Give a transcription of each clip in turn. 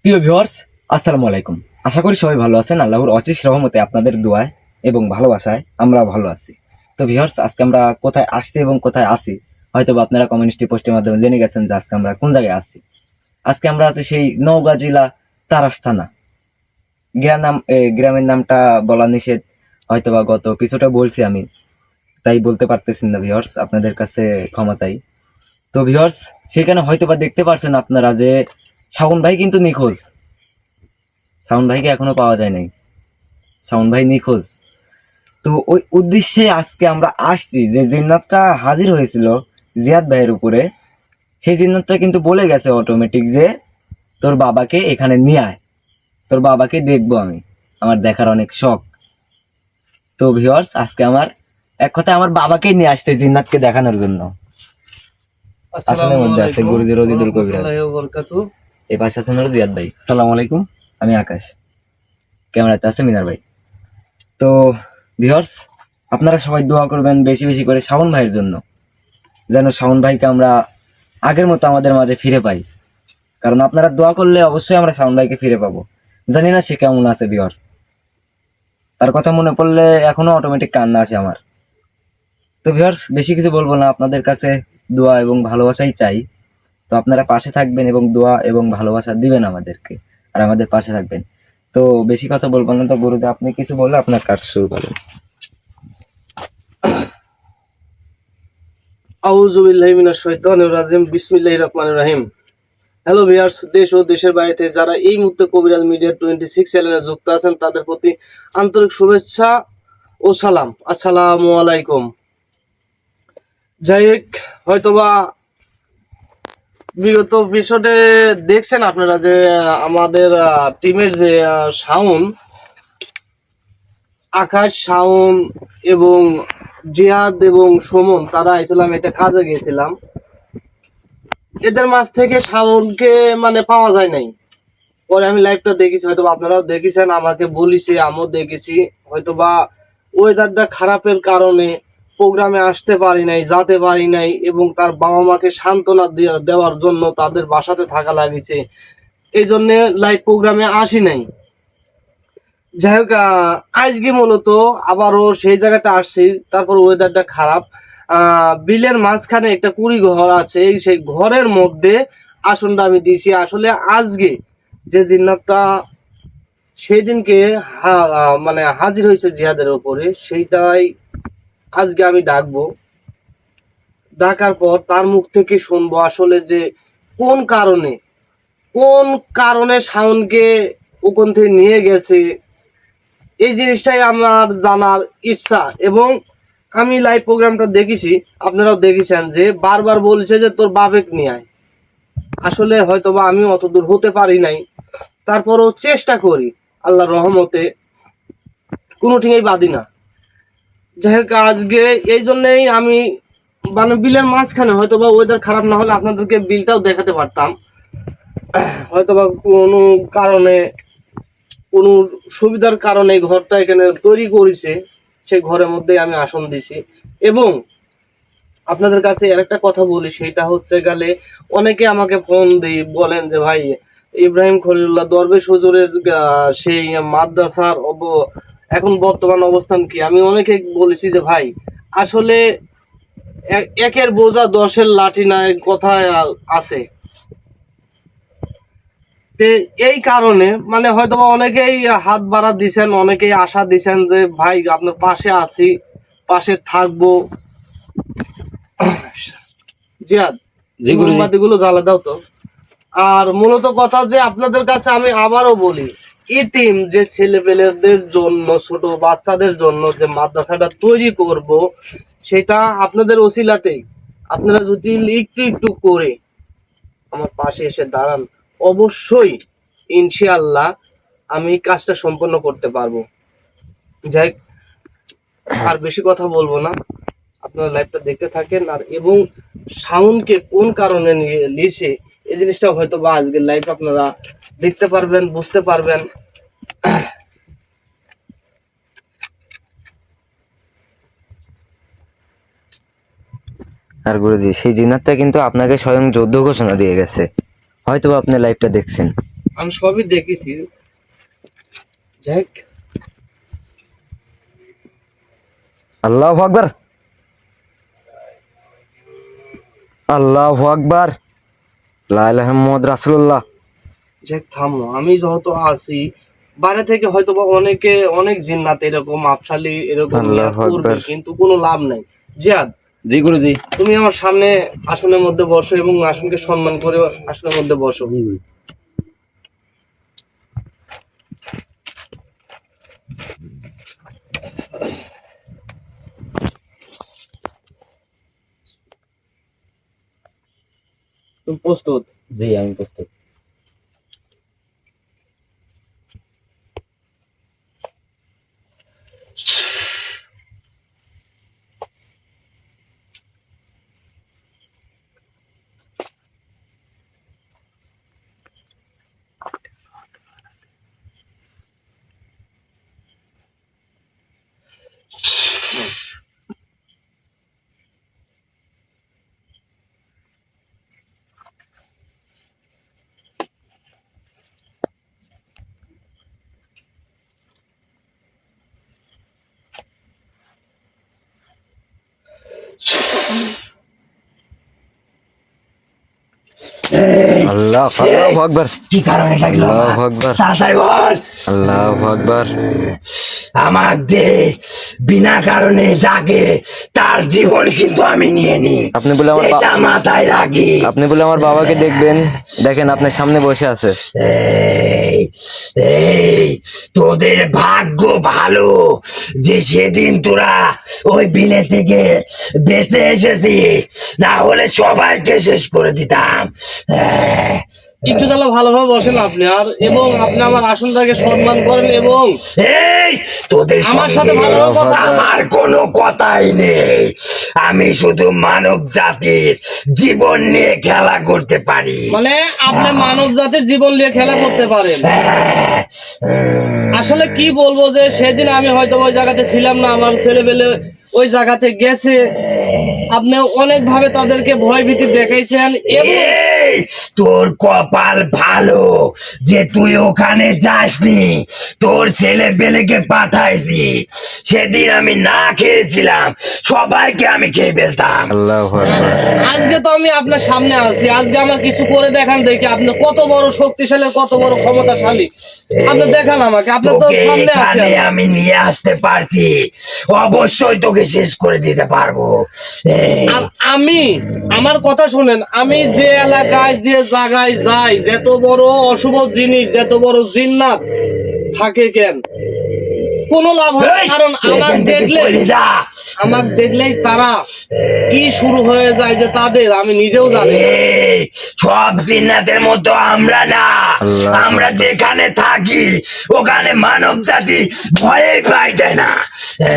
প্রিয় ভিউয়ার্স, আসসালামু আলাইকুম। আশা করি সবাই ভালো আছেন। আল্লাহর অশেষ রহমতে আপনাদের দোয়ায় এবং ভালোবাসায় আমরা ভালো আছি। তো ভিউয়ার্স, আজকে আমরা কোথায় আসছি এবং কোথায় আছি হয়তো বা আপনারা কমিউনিটি পোস্টের মাধ্যমে জেনে গেছেন যে আজকে আমরা কোন জায়গায় আছি। আজকে আমরা আছি সেই নওগাঁ জেলা তারাস থানা। গ্রামের নামটা বলা নিষেধ, হয়তো বা গত কিছুটা বলছি আমি, তাই বলতে পারতেছি না ভিউয়ার্স, আপনাদের কাছে ক্ষমা চাই। তো ভিউয়ার্স, সেখানে হয়তো বা দেখতে পারছেন আপনারা যে শাওন ভাই কিন্তু নিখোঁজ। শাওন ভাইকে এখনো পাওয়া যায় নাই, শাওন ভাই নিখোঁজ। তো ওই উদ্দেশ্যে আজকে আমরা আসছি, যে জিন্নাতটা হাজির হয়েছিল জিয়াদ ভাইয়ের উপরে, সেই জিন্নাতটা কিন্তু বলে গেছে অটোমেটিক যে তোর বাবাকে এখানে নিয়ে আয়, তোর বাবাকে দেখবো আমি, আমার দেখার অনেক শখ। তো ভিউয়ার্স, আজকে আমার এক কথায় আমার বাবাকেই নিয়ে আসছে জিন্নাতকে দেখানোর জন্য। আসনের মধ্যে আছে গুরুজি রজিদুল কবিরাজ, এই পাশে আছেন হলো জিয়াদ ভাই। সালাম আলাইকুম, আমি আকাশ, ক্যামেরাতে আছে মিনার ভাই। তো ভিউয়ার্স, আপনারা সবাই দোয়া করবেন বেশি বেশি করে শাওন ভাইয়ের জন্য, যেন শাওন ভাইকে আমরা আগের মতো আমাদের মাঝে ফিরে পাই। কারণ আপনারা দোয়া করলে অবশ্যই আমরা শাওন ভাইকে ফিরে পাবো। জানি না সে কেমন আছে ভিউয়ার্স, তার কথা মনে পড়লে এখনো অটোমেটিক কান্না আসে আমার। তো ভিউয়ার্স, বেশি কিছু বলবো না, আপনাদের কাছে দোয়া এবং ভালোবাসাই চাই। তো আপনারা পাশে থাকবেন এবং দোয়া এবং ভালোবাসা দিবেন আমাদেরকে, আর আমাদের পাশে থাকবেন। তো বেশি কথা বলবো না, তো গুরুদেব আপনি কিছু বললে আপনার কাজ শুরু করেন। আউযু বিল্লাহি মিনাশ শাইতানির রাজিম। বিসমিল্লাহির রহমানির রহিম। হ্যালো ভিউয়ার্স, দেশ ও দেশের বাইরে যারা এই মুহূর্তে কবিরাজ মিডিয়া 26 চ্যানেলে যুক্ত আছেন তাদের প্রতি আন্তরিক শুভেচ্ছা ও সালাম। আসসালামু আলাইকুম। যাই হোক, হয়তোবা বিগত এপিসোডে দেখছেন আপনারা যে আমাদের টিমের যে শাওন, আকাশ, শাওন এবং জিহাদ এবং সুমন, তারা আইছিলাম একটা কাজে গিয়েছিলাম। এদের মাঝ থেকে শাওনকে মানে পাওয়া যায় নাই। পরে আমি লাইভটা দেখেছি, হয়তো আপনারাও দেখেছেন, আমাকে বলিছে, আমিও দেখেছি। হয়তো বা ওয়েদারটা খারাপের কারণে প্রোগ্রামে আসতে পারি নাই, যেতে পারি নাই, এবং তার বাবা মাকে সান্ত্বনা দেওয়ার জন্য তাদের বাসাতে থাকা লাগিছে, এই জন্যে লাইভ প্রোগ্রামে আসি নাই। যাই হোক, আজকে মূলত আবারও সেই জায়গাটা আসছি। তারপর ওয়েদারটা খারাপ, বিলের মাঝখানে একটা কুড়ি ঘর আছে, সেই ঘরের মধ্যে আসনটা আমি দিয়েছি। আসলে আজকে যে জিন্নাতটা সেই দিনকে মানে হাজির হয়েছে জিহাদের উপরে, সেইটাই আজকে আমি ডাকবো। ডাকার পর তার মুখ থেকে শুনবো আসলে যে কোন কারণে কোন কারণে শাওনকে ওখান থেকে নিয়ে গেছে, এই জিনিসটাই আমার জানার ইচ্ছা। এবং আমি লাইভ প্রোগ্রামটা দেখেছি, আপনারাও দেখেছেন, যে বারবার বলছে যে তোর বাবেক নিয়ে আয়। আসলে হয়তোবা আমি অত দূর হতে পারি নাই, তারপরও চেষ্টা করি, আল্লাহর রহমতে কোনো ঠিকই বাদি না। যাই হোক, আজকে এই জন্যেই আমি মানে বিলের মাঝখানে, হয়তোবা ওয়েদার খারাপ না হলে আপনাদেরকে বিলটাও দেখাতে পারতাম। হয়তোবা কোনো কারণে, কোনো সুবিধার কারণে ঘরটা এখানে তৈরি করেছে, সেই ঘরের মধ্যেই আমি আসন দিছি। এবং আপনাদের কাছে আরেকটা কথা বলি, সেটা হচ্ছে গেলে অনেকে আমাকে ফোন দিয়ে বলেন যে ভাই, ইব্রাহিম খলিলুল্লাহ দরবেশ হুজুরের সেই মাদ্রাসার এখন বর্তমান অবস্থান কি। আমি অনেকে বলেছি যে ভাই, আসলে একের বোঝা দশের লাঠি নাই কথায় আছে। এই কারণে মানে হয়তো অনেকেই হাত বাড়া দিছেন, অনেকেই আশা দিছেন যে ভাই আপনার পাশে আছি, পাশে থাকবো। জিয়াদ, যে মোমবাতিগুলো জ্বালা দাও তো। আর মূলত কথা যে আপনাদের কাছে আমি আবারও বলি, ইতিম যে ছেলেপেলেদের জন্য, ছোট বাচ্চাদের জন্য যে মাদ্রাসাটা তৈরি করব, সেটা আপনাদের ওসিলাতেই আপনারা যদি একটু একটু করে আমার পাশে এসে দাঁড়ান, অবশ্যই ইনশাআল্লাহ আমি কাজটা সম্পন্ন করতে পারবো। যাই, আর বেশি কথা বলবো না, আপনারা লাইভটা দেখতে থাকেন। আর এবং সাউন্ডকে কোন কারণে নিয়েছে, এই জিনিসটা হয়তো বা আজকের লাইভ আপনারা দেখতে পারবেন, বুঝতে পারবেন। আর গুরুজি, সেই জিনাতটা কিন্তু আপনাকে স্বয়ং যুদ্ধ ঘোষণা দিয়ে গেছে, হয়তো আপনি লাইভটা দেখছেন। আমি সবই দেখেছি। যাই হোক, আল্লাহু আকবার, আল্লাহু আকবার, লা ইলাহা মুহাম্মাদুর রাসূলুল্লাহ। যাই হোক, থামো। আমি যত আছি বাইরে থেকে হয়তো বা অনেকে অনেক জিন্নাত এরকম আফসালি এরকম নিয়াত আল্লাহু করবে, আকবার। কিন্তু কোনো লাভ নাই। জিয়াদ, জি গুরুজি। তুমি আমার সামনে আসনের মধ্যে বসো এবং আসনকে সম্মান করে আসনের মধ্যে বসো। তুমি প্রস্তুত? জি আমি প্রস্তুত। আল্লাহু আকবার, কি কারণে লাগলো আমার? আল্লাহু আকবার, তাড়াতাড়ি বল। আল্লাহু আকবার। আমার যে বিনা কারণে ডাকে তার জীবন কিন্তু আমি নিয়ে নি। আপনি বলে আমার এটা মাথায় রাখি। আপনি বলে আমার বাবাকে দেখবেন, দেখেন আপনার সামনে বসে আছে। এই এই তোদের ভাগ্য ভালো যে সেদিন তোরা ওই বিলে থেকে বেঁচে এসেছিস, না হলে সবাইকে শেষ করে দিতাম। একটু তাহলে ভালোভাবে বসেন আপনি, আর এবং আপনি আমার আসনটাকে সম্মান করেন এবং এই তোদের আমার সাথে সঙ্গে ভালোভাবে কথা বল। আমার কোনো কথাই নেই। আমি শুধু মানব জাতির জীবন নিয়ে খেলা করতে পারি। মানে আপনি মানব জাতির জীবন নিয়ে খেলা করতে পারেন। আসলে কি বলবো, যে সেদিন আমি হয়তো ওই জায়গাতে ছিলাম না, আমার ছেলেবেলে ওই জায়গাতে গেছে, আপনি অনেক ভাবে তাদেরকে ভয় ভীতি দেখাইছেন এবং এই তোর কপাল ভালো যে তুই ওখানে যাসনি, তোর ছেলে বেলেকে পাঠাইছি। সেদিন আমি না খেয়েছিলাম, সবাইকে আমি খেয়ে ফেলতাম। আল্লাহু আকবার। আজকে তো আমি আপনার সামনে আছি, আজকে আমার কিছু করে দেখান দেখি আপনি কত বড় শক্তিশালী, কত বড় ক্ষমতাশালী। আপনি দেখান আমাকে, আপনার তো তোকে সামনে আছে। এখানে আমি নিয়ে আসতে পারছি, অবশ্যই তোকে শেষ করে দিতে পারবো। এই, আর আমি, আমার কথা শুনেন, আমি যে এলাকায় যে জায়গায় যাই, যত বড় অশুভ জিনিস, যত বড় জিন্নাত থাকে কেন, কোনো লাভ হয় না। এই, কারণ তুই আমার এখান থেকে দেখলে, চলে যা। আমার দেখলেই তারা কি শুরু হয়ে যায় যে তাদের, আমি নিজেও জানি না। এই, সব জিন্নাতের মতো আমরা না। আল্লাহ আমরা যেখানে থাকি ওখানে মানব জাতি ভয়ে পাই দেয় না।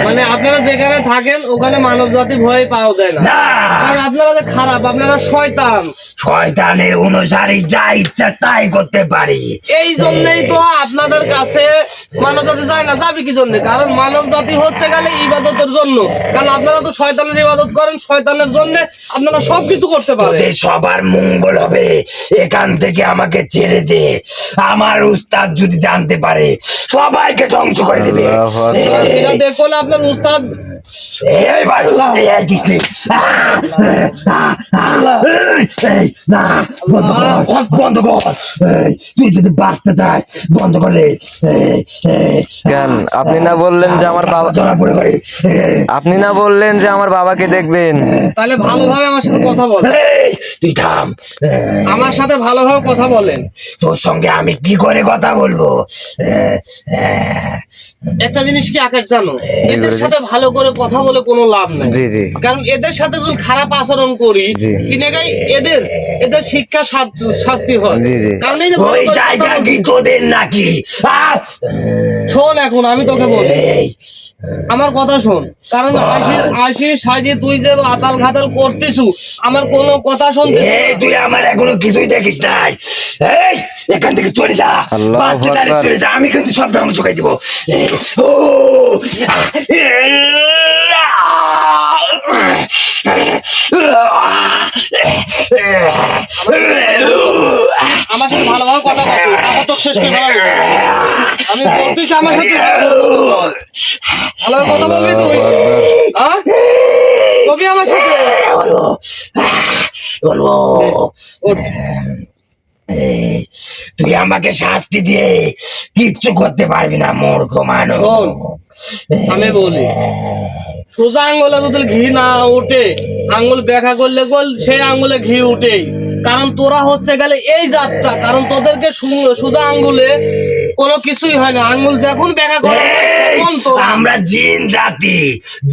মানে আপনারা যেখানে থাকেন ওখানে মানব জাতি ভয় পাওয়া যায় না, না, কারণ আপনারা যে খারাপ, আপনারা শয়তান। শয়তানের অনুসারী যা ইচ্ছা তাই করতে পারি। এই জন্যই তো আপনাদের কাছে মানব জাতি যায় না। যাবে কি জন্য? কারণ মানব জাতি হচ্ছে গেলে ইবাদতের জন্য, কারণ আপনারা তো শয়তানের ইবাদত করেন, শয়তানের জন্য আপনারা সবকিছু করতে পারেন। তোদের সবার মঙ্গল হবে, এখান থেকে আমাকে ছেড়ে দে। আমার উস্তাদ যদি জানতে পারে সবাইকে ধ্বংস করে দেবে। আল্লাহু আকবার। এটা দেখুন আপনার উস্তাদ। এই ভাই, এই আর কিস নেই। এই, না, বন্ধ কর, বন্ধ কর। এই, তুই যদি বাঁচতে চাস বন্ধ করে। কেন আপনি না বললেন যে আমার বাবা, ধরা পড়ে করে। আপনি না বললেন যে আমার বাবাকে দেখবেন? তাহলে ভালোভাবে আমার সাথে কথা বলেন, এই, তুই থাম। আমার সাথে ভালোভাবে কথা বলেন। তোর সঙ্গে আমি কি করে কথা বলবো? একটা জিনিস কি আকাশ জানো, এদের সাথে ভালো করে কথা বলে কোনো লাভ নাই। জি জি কারণ এদের সাথে যদি খারাপ আচরণ করি, জি। তিনেকাই এদের এদের শিক্ষা শাস্তি হয়। জি, জি। কারণ এই যে ভালো ওই করে কথা জায়গা বলছি। কি তোদের নাকি? আহ! শোন, এখন আমি তোকে বলি, এই, আমার কথা শোন। কারণ আশি সাইডে তুই যে আতাল ঘাতাল করতেছু, আমার কোনো কথা শুনতে এই, তুই আমার এখনো কিছুই দেখিস নাই। এই, এখান থেকে চলে যা। আল্লাহু বাঁচতে চাইলে আকবার। চলে যা, আমি কিন্তু সব ধ্বংস করে দিব। এই, ও, আমার সাথে ভালোভাবে কথা বল, তারপর তো শেষ করে ফেলাবো। আমি বলতেছি আমার সাথে ভালোভাবে কথা বলবি তুই, হ্যাঁ? কবি আমার সাথে বলবো ওঠ। তুই আমাকে শাস্তি দিয়ে কিচ্ছু করতে পারবি না মূর্খ মানুষ। শোন, আমি বলি সোজা আঙ্গুলে যদি ঘি না উঠে, আঙ্গুল ব্যাখ্যা করলে গোল সেই আঙ্গুলে ঘি উঠে। কারণ তোরা হচ্ছে গেলে এই জাতটা, কারণ তোদেরকে সোজা আঙ্গুলে কোনো কিছুই হয় না, আঙ্গুল যখন ব্যাখ্যা করে তখন তোরা। আমরা জিন জাতি,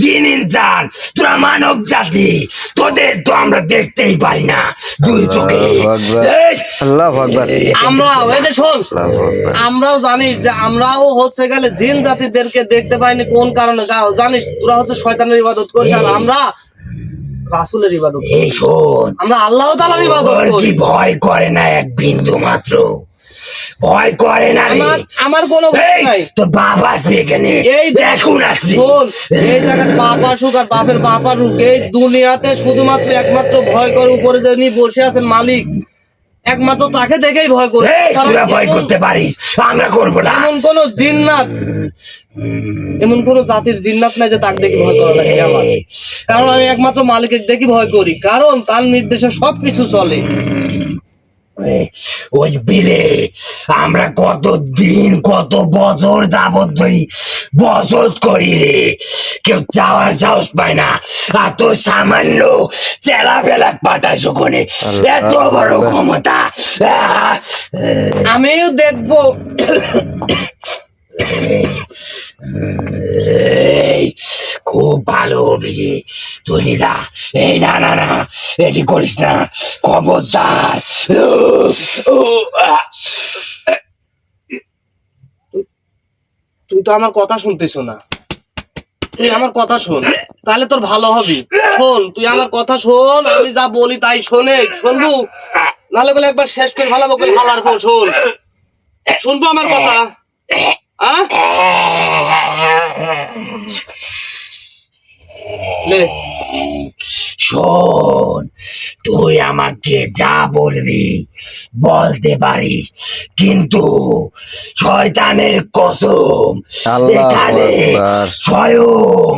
জিন ইনসান, তোরা মানব জাতি, তোদের তো আমরা দেখতেই পারি না দুই চোখে। এই, আল্লাহু আকবার। আমরাও এদের শোন, আমরাও জানি যে আমরাও হচ্ছে গেলে জিন জাতিদেরকে দেখতে পাইনি কোন কারণে। জানিস তোরা হচ্ছে শয়তানের ইবাদত করিস আর আমরা রাসূলের ইবাদত করি। এই শোন, আমরা আল্লাহ তাআলার ইবাদত তোর করি। কি ভয় করে না এক বিন্দু মাত্র? ভয় করে না রে? আমার কোনো ভয় এই, নাই। তোর বাপ আসবে এখানে, এই দেখুন আসবে। শোন, এই জায়গায় বাপ আসুক আর বাপের বাপ আসুক, এই দুনিয়াতে শুধুমাত্র একমাত্র ভয় করে উপরে যিনি বসে আছেন মালিক, একমাত্র তাকে দেখেই ভয় করে। এই, তোরা ভয় করতে পারিস, আমরা করবো না। এমন কোন জিন্নাত, এমন কোন জাতির জিন্নাত নাই যে তাকে দেখে ভয় করা লাগে আমার। কারণ আমি একমাত্র মালিকের দেখি ভয় করি, কারণ তার নির্দেশে সবকিছু চলে। ওই বিলে আমরা কত দিন কত বছর যাবত ধরি বসত করি রে, কেউ যাওয়ার সাহস পায় না। আর তো সামান্য চেলা বেলা পাঠাস ওখানে, এত বড় ক্ষমতা। আমিও দেখবো। এই, খুব ভালো অভিজি তুই যা। এই না না না, এটি করিস না, খবরদার। তুই তো আমার কথা শুনতেছ না, তুই আমার কথা শোন, তাহলে তোর ভালো হবে। শোন, তুই আমার কথা শোন, আমি যা বলি তাই শোনে শুনবো, নাহলে বলে একবার শেষ করে ভালো বলে হালার পর শোন, শুনবো আমার কথা? আহ? লে, শোন, তুই আমাকে যা বলবি বলতে পারিস, কিন্তু শয়তানের কসম, আল্লাহু এখানে আকবার। স্বয়ং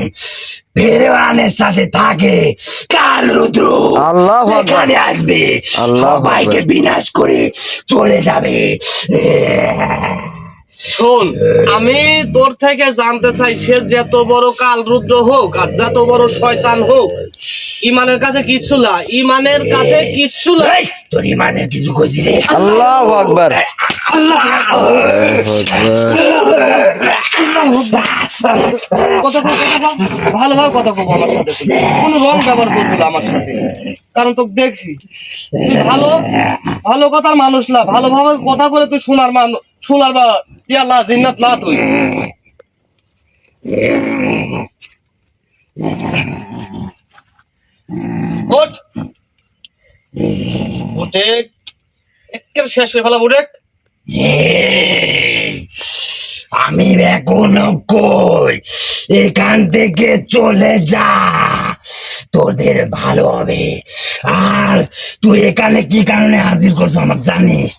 ফেরেওয়ানের সাথে থাকে কাল রুদ্র আল্লাহু আকবার। এখানে আসবে, আল্লাহু সবাইকে আকবার। বিনাশ করে চলে যাবে। শোন, আমি তোর থেকে জানতে চাই, সে যত বড় কাল রুদ্র হোক আর যত বড় শয়তান হোক, ইমানের কাছে কিচ্ছু না, ইমানের কাছে কিচ্ছু না। এই, তোর ইমানের কিছু কইছি রে? আল্লাহু আকবার। কথা কও, ভালোভাবে কথা কব আমার সাথে, তুই কোনো রং ব্যবহার করবি না আমার সাথে, কারণ তোকে দেখছি তুই ভালো ভালো কথার মানুষ না, ভালোভাবে কথা বলে তুই শোনার বা ইয়াল্লাহ জিন্নাত না তুই। ওঠ, ওঠে একের শেষ হয়ে ফেলা, উঠে। এই, আমি এখনো কই, এখান থেকে চলে যা, তোদের ভালো হবে। আর তুই এখানে কি কারণে হাজির করছো আমার জানিস?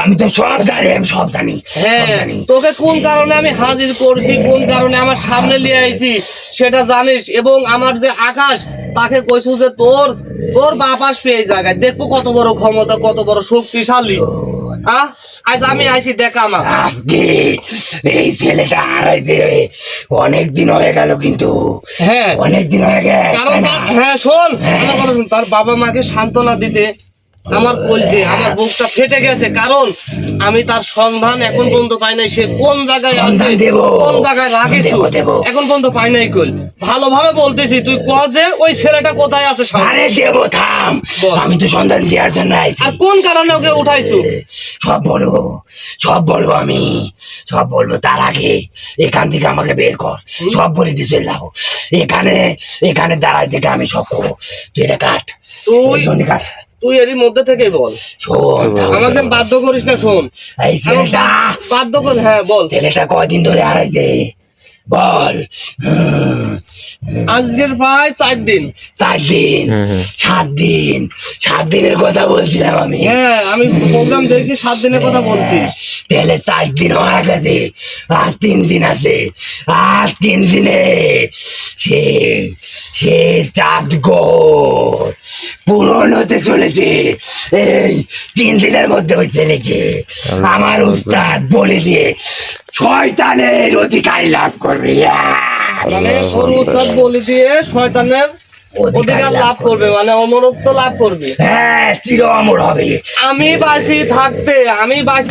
আমি তো সব জানি, আমি সব জানি, সব হ্যাঁ, জানি। তোকে কোন কারণে আমি হাজির করছি, কোন কারণে আমার সামনে নিয়ে আইছি সেটা জানিস। এবং আমার যে আকাশ, তাকে কইছু যে তোর তোর বাপ আসবে এই জায়গায়, দেখবো কত বড় ক্ষমতা, কত বড় শক্তিশালী। আজ আমি আইছি দেখা আমার। আজকে এই ছেলেটা হারাইছে অনেক দিন হয়ে গেল, কিন্তু হ্যাঁ, অনেক দিন হয়ে গেল। কারণ হ্যাঁ শোন আমার কথা শোন, তার বাবা মাকে সান্ত্বনা দিতে আমার বলছে, আমার বুকটা ফেটে গেছে, কারণ আমি তার সন্ধান এখন পর্যন্ত পাই নাই। সে কোন জায়গায় আছে, সন্ধান দেবো। কোন জায়গায় রাখিস, দেবো। এখন পর্যন্ত পাই নাই। কই ভালোভাবে বলতেছি, তুই ক যে ওই ছেলেটা কোথায় আছে সামনে। আরে দেবো, থাম, বল। আমি তো সন্ধান দেওয়ার জন্য আইছি। আর কোন কারণে ওকে উঠাইছো? সব বলবো, সব বলবো, আমি সব বলবো। তার আগে এখান থেকে আমাকে বের কর, সব বলে দিস। এখানে এখানে দাঁড়াই থেকে আমি সব করবো। তুই এটা কাট, তুই জনি কাট। তুই এরই মধ্যে থেকেই বল, শোন, আমাকে বাধ্য করিস না। শোন, এই ছেলেটা, বাধ্য কর, হ্যাঁ বল। ছেলেটা কয়দিন ধরে হারাইছে বল? আজকের প্রায় 4 দিন। 4 দিন 7 দিন 7 দিনের কথা বলছিলাম আমি। হ্যাঁ, আমি প্রোগ্রাম দেখছি 7 দিনের কথা বলছি। তাহলে 4 দিন হয়ে গেছে, আর 3 দিন আছে। আর 3 দিনে সে সে চাঁদ গ্রহ পূরণ হতে চলেছে। এই 3 দিনের মধ্যে ওই ছেলেকে আমার উস্তাদ বলে দিয়ে শয়তানের অধিকার লাভ করবে। মানে ওর উস্তাদ বলে দিয়ে শয়তানের অধিকার লাভ করবে, মানে অমরত্ব লাভ করবে। হ্যাঁ, চির অমর হবে। আমি বাঁচি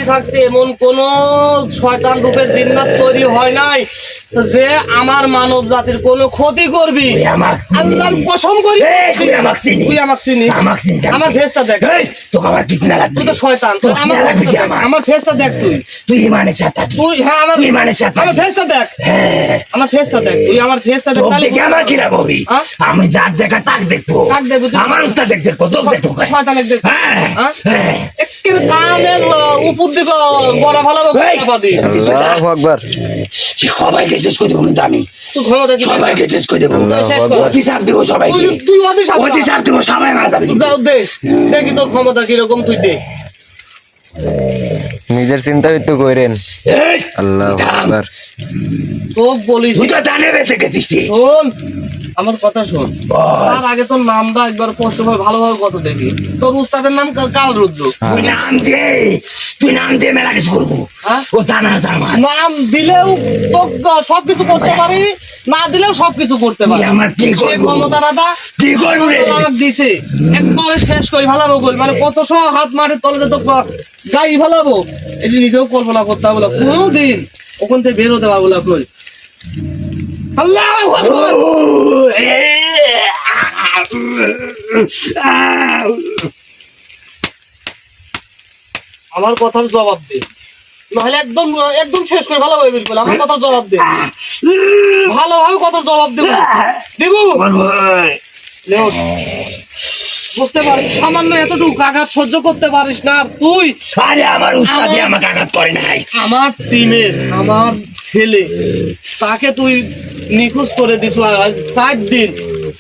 থাকতে এমন কোন শয়তান রূপের জিন্নাত তৈরি হয় নাই যে আমার মানব জাতির কোনো ক্ষতি করবি। তুই আমাকে চিনিস? আল্লাহর কসম করি এই, তুই আমাকে চিনিস? তুই আমাকে চিনিস? আমাকে চিনিস? আমার ফেসটা দেখ। এই, তোকে আমার কিছু না লাগবে। তুই তো শয়তান। তোর আমার চেহারা ফেসটা দেখি দেখ, আমার। আমার ফেসটা দেখ। তুই ইমানের সাথে থাকিস। তুই হ্যাঁ আমার তুই ইমানের সাথে আমার থাকিস। ফেসটা দেখ। হ্যাঁ, আমার ফেসটা দেখ। তুই আমার ফেসটা দেখ। তোকে তাহলে দেখে আমার কি লাভ হবে? হ্যাঁ? আমি যার দেখা তাক দেখবো। কাক দেখবো, তুই- আমার উস্তাদ দেখবো, তোকে দেখবো। শয়তানের দেখ। হ্যাঁ, হ্যাঁ? হ্যাঁ। একেবারে কানের উপর দিকে বড়া ফালাবো এই, চাপা দিয়ে। তুই সোজা। আল্লাহু আকবার। সে সবাইকে শেষ করে দেবো, কিন্তু আমি তুই ক্ষমতা কি সবাইকে শেষ করে দেবো। শেষ কর। অতিশাপ দেবো সবাইকে। তুই অভিশাপ দা। অতিশাপ দেবো, সবাই মারা যাবে। যাও দে, দেখি তোর ক্ষমতা কিরকম, তুই দে। নিজের চিন্তা একটু করেন। এই, আল্লাহু থাম। আকবার। তো বলিস তুই তো জানে বেঁচে গেছিস রে। শোন, আমার কথা শোন। বল। তার আগে তোর নামটা একবার স্পষ্টভাবে ভালোভাবে কত দেখি। তোর উস্তাদের নাম কাল রুদ্র। তুই নাম দে, তুই নাম দিয়ে মেলা কিছু করবো। হ্যাঁ? ও জানা জানা। নাম দিলেও তো সবকিছু করতে পারি, না দিলেও সবকিছু করতে পারি। তুই আমার কি সে করবো? ক্ষমতাটা দা কি করবো রে? আমাকে দিছে, একবারে শেষ করি ভালাবো বল। মানে কত সব হাত মাটির তলে তো গাই ভালাবো, এটি নিজেও কল্পনা করতে হবে না কোনোদিন। ওখান থেকে বের হতে পারবো না কই। আল্লাহু আকবার। ও, এ, আমার কথার জবাব দে, নাহলে একদম একদম শেষ করে ভালোভাবে বের করলে আমার কথার জবাব দে। ভালোভাবে কথার জবাব দেবো দেবো। বলবো। লেও, বুঝতে পারিস সামান্য এতটুকু আঘাত সহ্য করতে পারিস না। আর তুই আরে আমার উস্তাদি আমাকে আঘাত করে নাই। আমার টিমের আমার ছেলে, তাকে তুই নিখোঁজ করে দিস 4 দিন,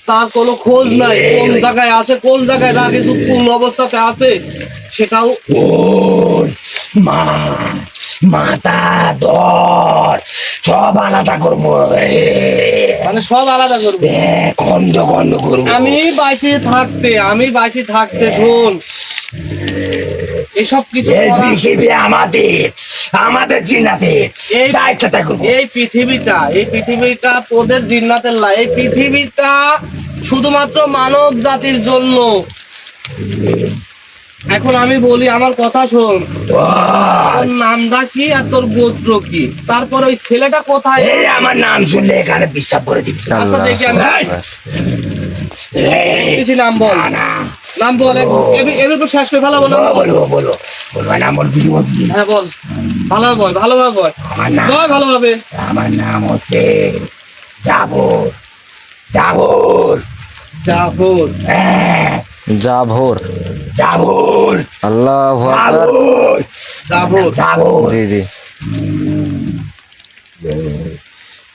তার কোনো খোঁজ নাই। কোন জায়গায় আছে, কোন জায়গায় রাখিস, কোন অবস্থাতে আছে সেটাও। ও মা, মাথা ধর, সব আলাদা করবো। মানে সব আলাদা করবে। খন্ড খন্ড করবো। আমি বাঁচি থাকতে শোন, এসব কিছু এই করা। পৃথিবী আমাদের জিনাতে এই- যা ইচ্ছা তাই করবো। এই পৃথিবীটা তোদের জিন্নাতের লা। এই পৃথিবীটা শুধুমাত্র মানব জাতির জন্য। এখন আমি বলি, আমার কথা শোন। তোর নামটা কি আর তোর গোত্র কি? তারপর ওই ছেলেটা কোথায়? এই আমার নাম শুনলে এখানে বিশ্বাস করে দিবি। আচ্ছা দেখি আমি এই, কিছু নাম বল, না, না, নাম বল। এবার তো শেষ করে ফেলাবো না। বলবো বলবো বলবো, নাম বলতেছি বলতেছি। হ্যাঁ বল, ভালোভাবে বল। আমার নাম বল ভালোভাবে। আমার নাম হচ্ছে জাবর। জাবর, জাফর। হ্যাঁ, জাভোর। জাবর, আল্লাহু আকবার। জাবর, জাফর। জাবর। জি জি।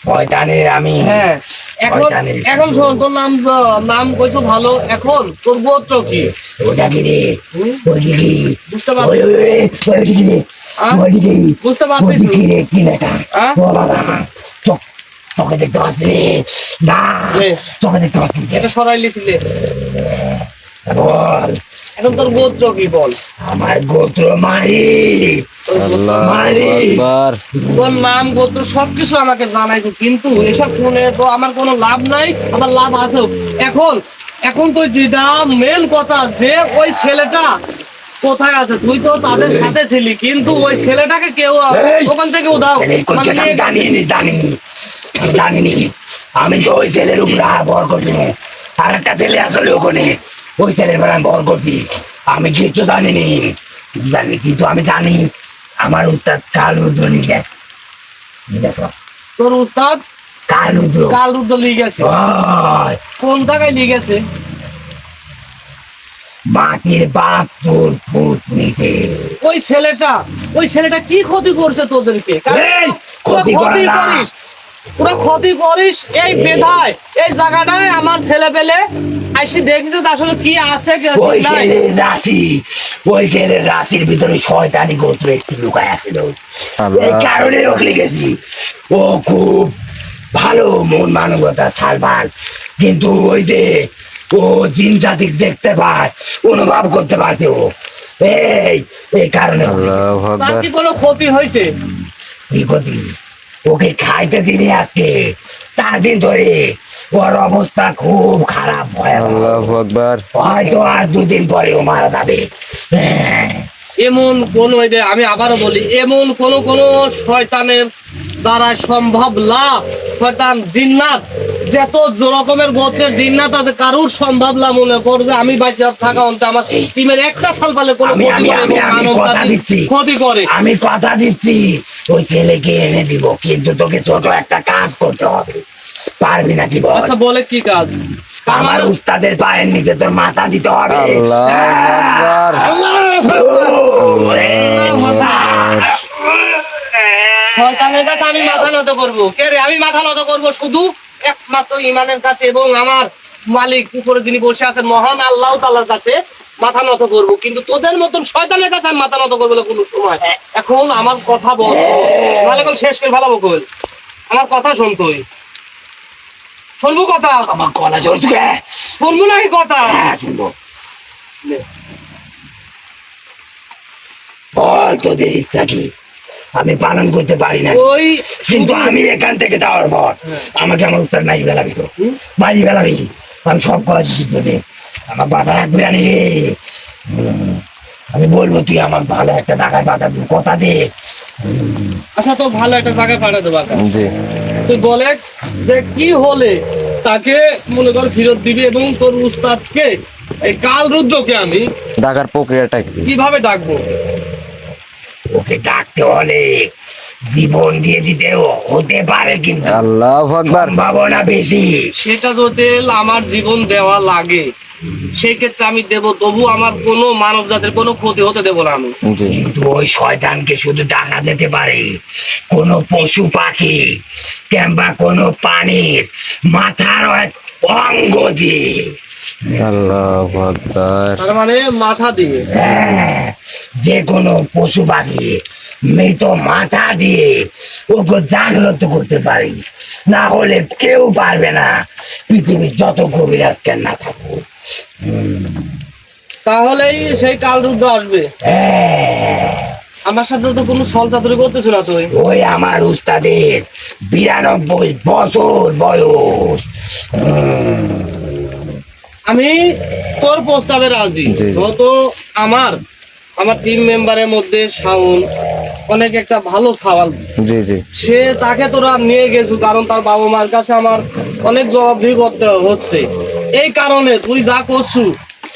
শয়তানের আমি। হ্যাঁ, এখন শোন, তোর নাম কইছো ভালো। এখন তোর গোত্র কি? ওটা কি রে? ওইটা কি? বুঝতে পারছি। ওইটা কি রে? আহ? ওইটা কি? বুঝতে পারছিস? ওইটা কি রে? কি লেখা? আহ? ও বাবা, তোকে দেখতে পাচ্ছি রে। না, নে। তোকে দেখতে পাচ্ছি রে। এটা সরাইলিছিলে। বল, এখন তোর গোত্র কি বল? আমার গোত্র মারি। আল্লাহু মারি। আকবার। তোর নাম গোত্র সবকিছু আমাকে জানাইছো, কিন্তু এসব শুনে তো আমার কোনো লাভ নাই, আমার লাভ আছেও। এখন তুই যেটা মেন কথা, যে ওই ছেলেটা কোথায় আছে? তুই তো তাদের সাথে ছিলি, কিন্তু ওই ছেলেটাকে কেউ এই! ওখান থেকে উধাও ছেলে কই মানে গেছে? আমি নিয়ে গেছে। জানিনি। আমি তো ওই ছেলের উপর ভর করছি। আর একটা ছেলে আসলে ওখানে, ওই ছেলের উপর আমি ভর করছি। আমি কিচ্ছু জানিনি, কিন্তু আমি জানি আমার উস্তাদ কাল রুদ্র নিয়ে গেছে। তোর উস্তাদ কাল রুদ্র। কাল রুদ্র লিয়ে গেছে। ওই, কোন জায়গায় লিয়ে গেছে? মাটির 72 ফুট নিচে। ওই ছেলেটা কি ক্ষতি করছে তোদেরকে? কারণ এই, তোরা ক্ষতি করে না। করিস। পুরো ক্ষতি করিস এই বেধায় এই জায়গাটায় আমার ছেলে পেলে আইসি দেখছে তো আসলে কি আছে কি ওই নাই। ছেলের রাশি, ওই ছেলের রাশির ভিতরে শয়তানি গোত্র একটু লুকায় আছিল। আল্লাহ। এই কারণে ওকে লিখেছি। ও খুব ভালো মন মানবতা সালমান, কিন্তু ওই যে ও জিন জাতি দেখতে পায়, অনুভব করতে পারতে ও এই কারণে ওকে লিখেছি। আল্লাহু তার আকবার। কি কোনো ক্ষতি হয়েছে? বিপত্তি ওকে খাইতে দিলে আজকে 4 দিন ধরে ওর অবস্থা খুব খারাপ, ভয়াবহ। আল্লাহু আকবার। হয়তো আর 2 দিন পরে ও মারা যাবে। হ্যাঁ। এমন কোন ওই যে আমি আবারও বলি, এমন কোন কোন শয়তানের দ্বারা সম্ভব লাভ, শয়তান জিন্নাত যত রকমের গোত্রের জিন্নাত আছে, কারুর সম্ভব লাভ মনে কর যে আমি বাইসে থাকা অন্তে আমার টিমের একটা সালপালের কোনো আমি- ক্ষতি আমি- করে আমি- এবং আমি মানব কথা জাতির দিচ্ছি। ক্ষতি করে। আমি কথা দিচ্ছি ওই ছেলেকে এনে দিব, কিন্তু তোকে ছোট একটা কাজ করতে হবে। পারবি নাকি বল? আচ্ছা বলে কি কাজ? তার আমার মানে- উস্তাদের পায়ের নিচে তোর মাথা দিতে হবে। আল্লাহু আকবার। শয়তানের কাছে আমি মাথা নত করব। কে রে? আমি মাথা নত করব শুধু একমাত্র ইমানের কাছে এবং আমার মালিক উপরে যিনি বসে আছেন মহান আল্লাহ তাআলার কাছে মাথা নত করব, কিন্তু তোদের মতন শয়তানের কাছে আমি মাথা নত করবো না কোনো সময়। এখন আমার কথা বল, নাহলে এখন শেষ করে ফেলাবো কই। আমার কথা শোন, তুই শুনবো কথা? আমার গলা ধরছে কে? শুনবো নাকি কথা? হ্যাঁ, শুনবো। বল তোদের ইচ্ছা কি? আমি পালন করতে পারি না, ওই কিন্তু আমি এখান থেকে যাওয়ার পর আমাকে আমার উত্তর মারি বেলাবি তো, মারি বেলাবি। আমি সব কথা দিচ্ছি তোদের, আমার বাধা রাখবি না রে। আমি বলবো তুই আমার ভালো একটা টাকায় পাঠাবি, কথা দে। আচ্ছা তো ভালো একটা জায়গায় পাঠাতে পারতাম। জি। তুই বলে যে কি হলে তাকে মনে কর ফেরত দিবি এবং তোর উস্তাদকে এই কাল রুদ্রকে আমি ডাকার প্রক্রিয়াটা কি? কিভাবে ডাকবো? ওকে ডাকতে হলে জীবন দিয়ে দিতে হতে পারে, কিন্তু আল্লাহু আকবার। সম্ভাবনা বেশি। সেটা যদি আমার জীবন দেওয়া লাগে সেই ক্ষেত্রে আমি দেবো, তবু আমার কোনো মানব জাতির কোনো ক্ষতি হতে দেবো না আমি। জি। কিন্তু ওই শয়তানকে শুধু ডাকা যেতে পারে কোনো পশু পাখি কিংবা কোনো পানির মাথার এক অঙ্গ দিয়ে। আল্লাহু আকবার। তার মানে মাথা দিয়ে। হ্যাঁ, যে কোনো পশু পাখি মৃত মাথা দিয়ে ওকে জাগ্রত করতে পারি, না হলে কেউ পারবে না, পৃথিবীর যত কবিরাজ কেন না থাকুক। তাহলেই সেই কাল রুদ্র আসবে। হ্যাঁ, আমার সাথে তো কোনো ছল চাতুরি করতেছ না তুই। ওই আমার উস্তাদের 92 বছর বয়স। আমি তোর প্রস্তাবে রাজি। জি। যত আমার টিম মেম্বারের মধ্যে শাওন অনেক একটা ভালো সওয়াল, জি জি। সে তাকে তোরা নিয়ে গেছু কারণ তার বাবা মার কাছে আমার অনেক জবাবদিহি করতে হচ্ছে। এই কারণে তুই যা করছু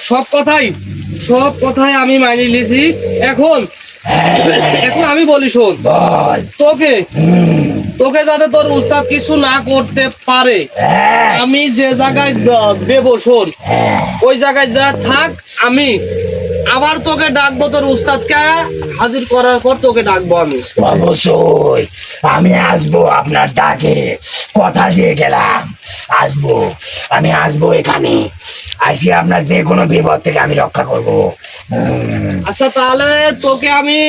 সব কথাই আমি মানি লিছি। এখন আমি বলি শোন, বল। তোকে যাতে তোর উস্তাদ কিছু না করতে পারে, হ্যাঁ, আমি যে জায়গায় দেবো শোন ওই জায়গায় যা থাক, আমি আবার তোকে ডাকবো, তোর উস্তাদকে হাজির করার পর তোকে ডাকবো আমি। অবশ্যই আমি আসবো আপনার ডাকে, কথা দিয়ে গেলাম। আমি আসবো এখানে, আসি আপনার যে কোনো বিপদ থেকে আমি রক্ষা করবো। আচ্ছা তাহলে তোকে আমি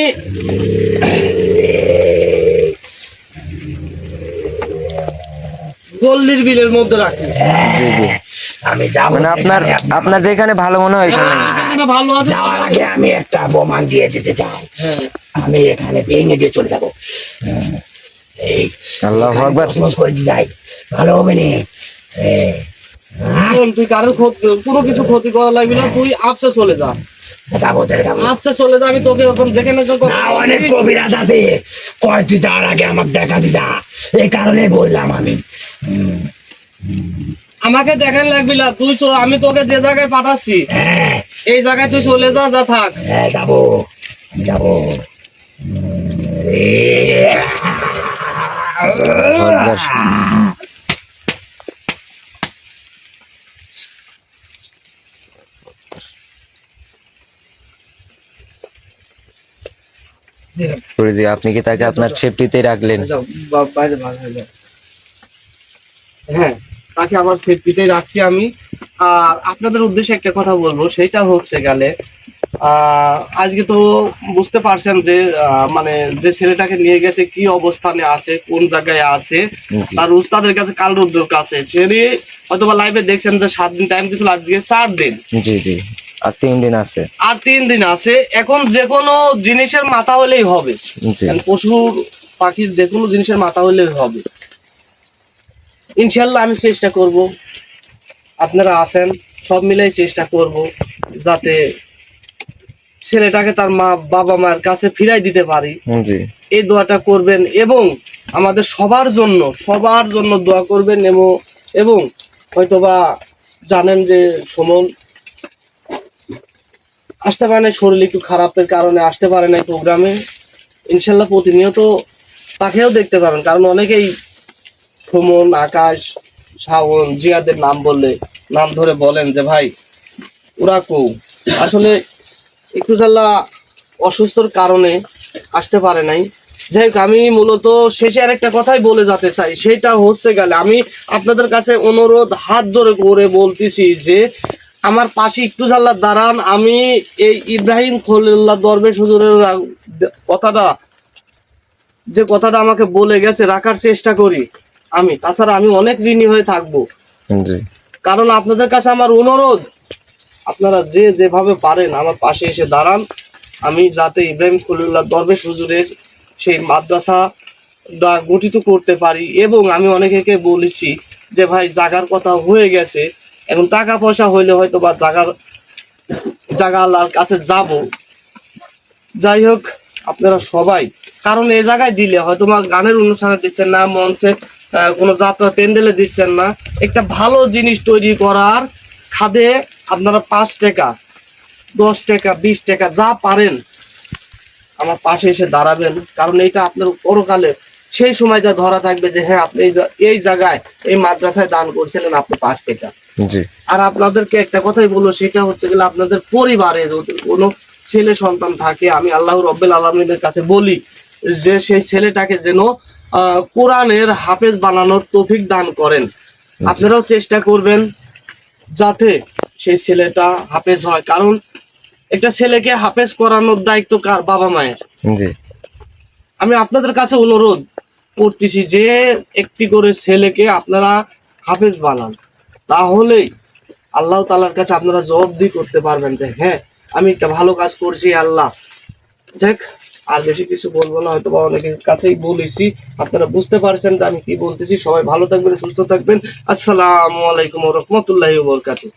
গল্লির বিলের মধ্যে রাখি। জি জি। আমি যাবো মানে আপনার যেখানে আপনি- আপনার যেখানে ভালো মনে হয় এখানে। এটা ভালো আছে। যাওয়ার আগে আমি একটা বোমা দিয়ে যেতে চাই। হ্যাঁ। আমি এখানে ভেঙে দিয়ে চলে যাবো। এই আল্লাহু এখানে আকবার। তছনছ করে দিয়ে যাই, ভালো হবে না। শোন, তুই কারোর কোনো কিছু ক্ষতি করা লাগবে না, তুই আচ্ছা চলে যা। যাবো তাহলে যাবো। আচ্ছা চলে যা, আমি তোকে এখন যেখানে তোর কথা না, অনেক বলছি, কবিরাজ আছে, কয় তুই তার আগে আমাকে দেখা দিতা, এই কারণে বললাম আমি। আমাকে দেখান লাগবি না, তুই আমি তোকে যে জায়গায় পাঠাচ্ছি হ্যাঁ এই জায়গায় তুই চলে যা, যা থাক। হ্যাঁ, যাবো যাবো। আকবার। জি, আপনি কি তাকে আপনার সেফটিতে রাখলেন? যাও, বাইরে বার হয়ে যাও। হ্যাঁ, তাকে আমার সেফটিতে রাখছি আমি। আর আপনাদের উদ্দেশ্যে একটা কথা বলবো, সেটা হচ্ছে গেলে আজকে তো বুঝতে পারছেন যে মানে যে ছেলেটাকে নিয়ে গেছে কি অবস্থানে আছে, কোন জায়গায় আছে, জি তার উস্তাদের কাছে কাল রুদ্র কাছে। সে হয়তো বা লাইভে দেখছেন যে 7 দিন টাইম দিয়েছিল, আজকে 4 দিন, জি জি, আর 3 দিন আছে। আর 3 দিন আছে। এখন যে কোনো জিনিসের মাথা হলেই হবে, জি কারণ পশুর পাখির যে কোনো জিনিসের মাথা হলেই হবে। ইনশাল্লাহ আমি চেষ্টা করব, আপনারা আছেন, সব মিলাই চেষ্টা করব যাতে ছেলেটাকে তার বাবা মায়ের কাছে ফিরাই দিতে পারি। জি এই দোয়াটা করবেন এবং আমাদের সবার জন্য দোয়া করবেন। এবং হয়তোবা জানেন যে সুমন আসতে পারে না, শরীর একটু খারাপের কারণে আসতে পারে না প্রোগ্রামে। ইনশাল্লাহ প্রতিনিয়ত তাকেও দেখতে পাবেন, কারণ অনেকেই সুমন, আকাশ, শাওন, জিয়াদের নাম ধরে বলেন যে ভাই ওরা কৌ। আসলে একটু জাল্লা অসুস্থর কারণে আসতে পারে নাই। যাই হোক, আমি মূলত শেষে আরেকটা কথাই বলে যেতে চাই, সেটা হচ্ছে গেলে আমি আপনাদের কাছে অনুরোধ হাত জোরে করে বলতেছি যে আমার পাশে একটু জাল্লা দাঁড়ান। আমি এই ইব্রাহিম খলিলুল্লাহ দরবেশ হুজুরের কথাটা আমাকে বলে গেছে রাখার চেষ্টা করি আমি। তাছাড়া আমি অনেক ঋণী হয়ে থাকবো, জি কারণ আপনাদের কাছে আমার অনুরোধ, আপনারা যে যেভাবে পারেন আমার পাশে এসে দাঁড়ান। আমি যাতে ইব্রাহিম খলিলুল্লাহ দরবেশ হুজুরের সেই মাদ্রাসা গঠিত করতে পারি। এবং আমি অনেকে বলেছি যে ভাই জাগার কথা হয়ে গেছে, এখন টাকা পয়সা হইলে হয়তো বা জাগা আল্লাহর কাছে যাব। যাই হোক, আপনারা সবাই, কারণ এই জায়গায় দিলে হয়তো বা গানের অনুষ্ঠানে দিচ্ছেন না, মঞ্চে কোনো যাত্রা প্যান্ডেলে দিচ্ছেন না, একটা ভালো জিনিস তৈরি করার খাদে আপনারা 5 টাকা, 10 টাকা, 20 টাকা যা পারেন আমার পাশে এসে দাঁড়াবেন। কারণ এইটা আপনার পরকালে সেই সময় যা ধরা থাকবে যে হ্যাঁ আপনি এই জায়গায় এই মাদ্রাসায় দান করছিলেন আপনি 5 টাকা। জি আর আপনাদেরকে একটা কথাই বলবো, সেটা হচ্ছে গেলে আপনাদের পরিবারে যদি কোনো ছেলে সন্তান থাকে, আমি আল্লাহ রব্বুল আলামিনের কাছে বলি যে সেই ছেলেটাকে যেন কোরআনের হাফেজ বানানোর তৌফিক দান করেন। আপনারাও চেষ্টা করবেন যাতে সেই ছেলেটা হাফেজ হয়, কারণ একটা ছেলেকে হাফেজ করানোর দায়িত্ব কার? বাবা মায়ের। জি আমি আপনাদের কাছে অনুরোধ করতেছি যে একটি করে ছেলেকে আপনারা হাফেজ বানান, তাহলেই আল্লাহ তাআলার কাছে আপনারা জবাবদিহি করতে পারবেন যে হ্যাঁ আমি একটা ভালো কাজ করছি আল্লাহ। যাক, আর বেশি কিছু বলবো না, হয়তো বা অনেকের কাছেই বলেছি, আপনারা বুঝতে পারছেন যে আমি কি বলতেছি। সবাই ভালো থাকবেন, সুস্থ থাকবেন। আসসালামু আলাইকুম ওয়া রাহমাতুল্লাহি ওয়া বারাকাতুহু।